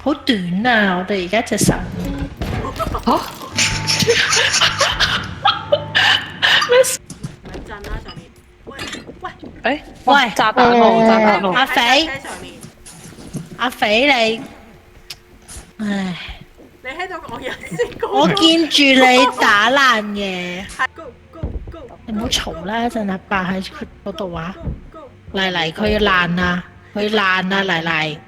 好短啊！我哋而家隻手咩事？咪震啦上面。喂喂，喂，炸彈喎，炸彈喎！阿肥喺上面，阿肥你，唉，你喺度講嘢先講。我見住你打爛嘅，係 go go go，你唔好嘈啦！一陣阿爸喺佢嗰度啊， go，嚟嚟佢要爛啊，佢要爛啊嚟嚟嚟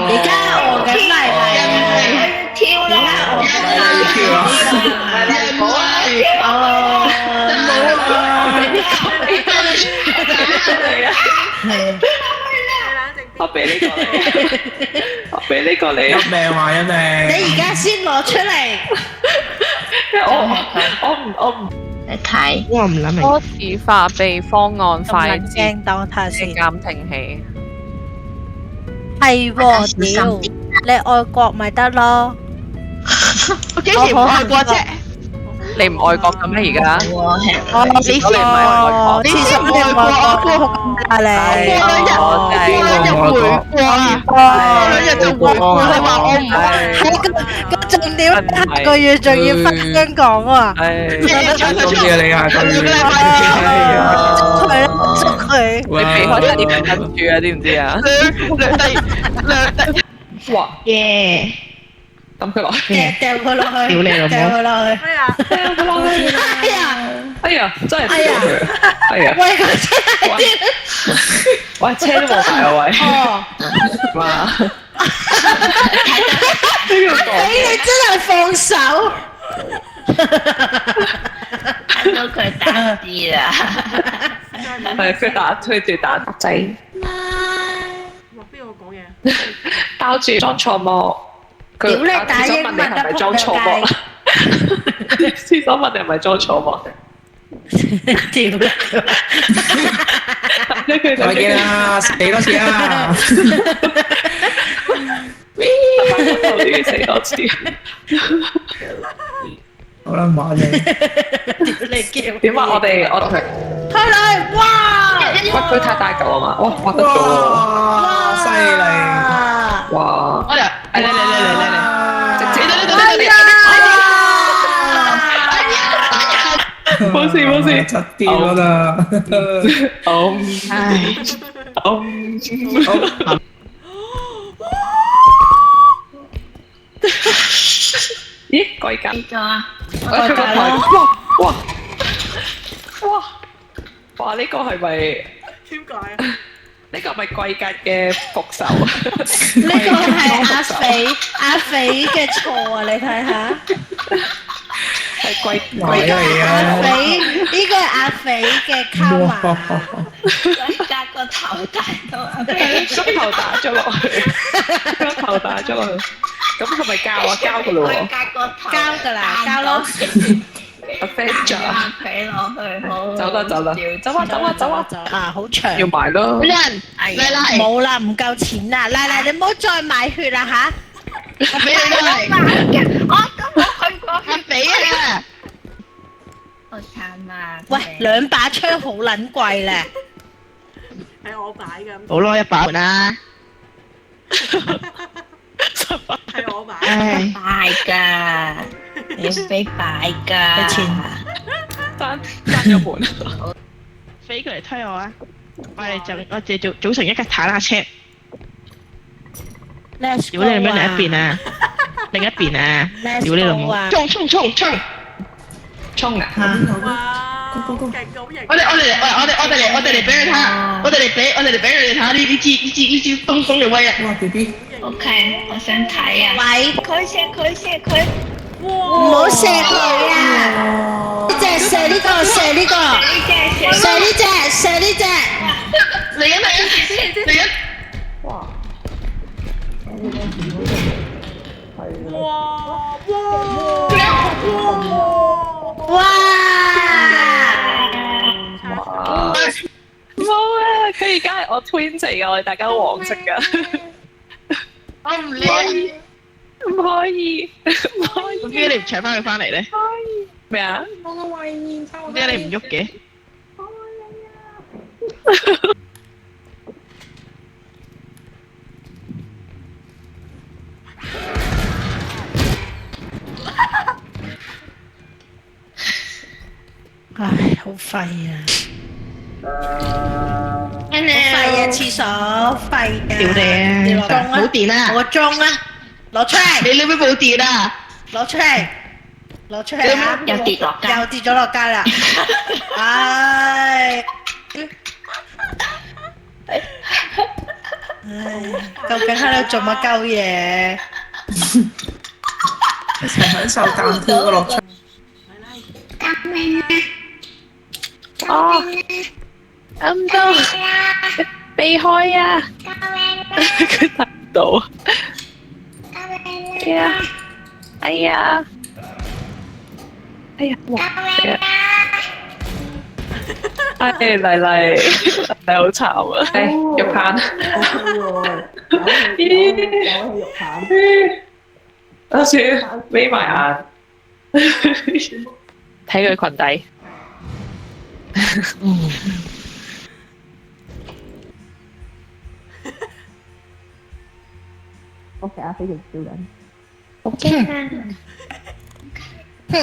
而家餓緊嚟嚟，跳啦！我俾呢個你，我俾呢個你。一命還一命。你而家先攞出嚟，我唔你睇，我唔諗明。多次化備方案咁快捷撚驚，等我睇下先嘅。監聽器。係喎，屌，你愛國咪得咯？我幾時唔愛過啫？你唔愛國嘅咩？而家我係你你先唔愛國，你先唔愛國啊你！過兩日回國啊！過兩日就回國，你話我唔愛？個重點下個月仲要翻香港啊！多謝你啊，多謝你。捉佢啦，捉佢！你避開差啲跟住啊，知唔知啊？哇！耶！抌佢落去，掉佢落去，屌你老母掉佢落去！咩啊？掉佢落去！哎呀，哎呀，真係掉佢！哎呀，喂佢真係啲喂，車都冇埋啊喂！哦，哇！你真係放手！睇到佢打字啦，係佢打推住打仔，哇！邊個講嘢？包住裝錯膜。屌你打英文你係咪裝錯膜？廁所問你係咪裝錯膜？屌你！再見啦，死多次啦！我都要死多次。好啦，馬你。屌你叫點啊？我哋推嚟，哇！喂佢太大嚿啊嘛！哇，畫得咗喎！哇，犀利！哇！我嚟嚟，直接冇事冇事，七點啦。咦，貴價？呢個啊，佢個台，哇！哇！呢個係咪？點解啊？呢個係咪貴格嘅復仇？呢個係阿肥嘅錯啊！你睇下，係貴貴嚟阿啊！肥呢個係阿肥嘅卡哇！碼。夾個頭大到啊！將頭打咗落去，將頭打咗落去，咁係咪交啊？交噶咯喎！夾個頭交㗎啦，交咯。阿 Fans 啊，佢落去好。走啦走啦，走啊！啊，好長。要埋咯，人嚟嚟，冇啦，唔夠錢啦！嚟，你唔好再買血啦吓！我俾你嚟，我都冇去過，係俾啊！好慘啊！喂，兩把槍好撚貴咧，係我擺嘅，好攞一把啦，係我擺。唉，擺㗎，要俾擺㗎，俾錢爭咗盤，飛過嚟推我啊！我哋組成一架坦克車，屌你咩？另一邊啊，另一邊啊，屌你老母！衝！衝啊！哇！勁咁型。我哋嚟俾佢睇，我哋嚟俾佢哋睇呢支東風嘅威啊！哇！BB， OK，我想睇啊！喂，佢，唔好射佢啊！射呢個，射呢隻，嚟緊！哇！冇啊！佢而家係我 twin 嚟㗎，我哋大家都黃色㗎。我唔理，唔可以，唔可以，咁點解你唔搶翻佢翻嚟咧？咩啊？點解你唔喐嘅？唉，好廢啊！好廢啊！廁所廢啊！屌你啊！你攞鐘啊！冇電啊！攞個鐘啊！攞出嚟！你呢邊冇電啊？攞出嚟！攞出嚟啊！又跌落街，又跌咗落街啦！唉，究竟喺度做乜鳩嘢？一齊享受彈跳嘅樂趣。哦，咁都避開啊！佢睇唔到。哎呀！哎呀！哎呀！哇！哎，麗麗，你好慘啊！哎，肉棒。有時眯埋眼，睇佢裙底。我成日飛條笑緊。哼！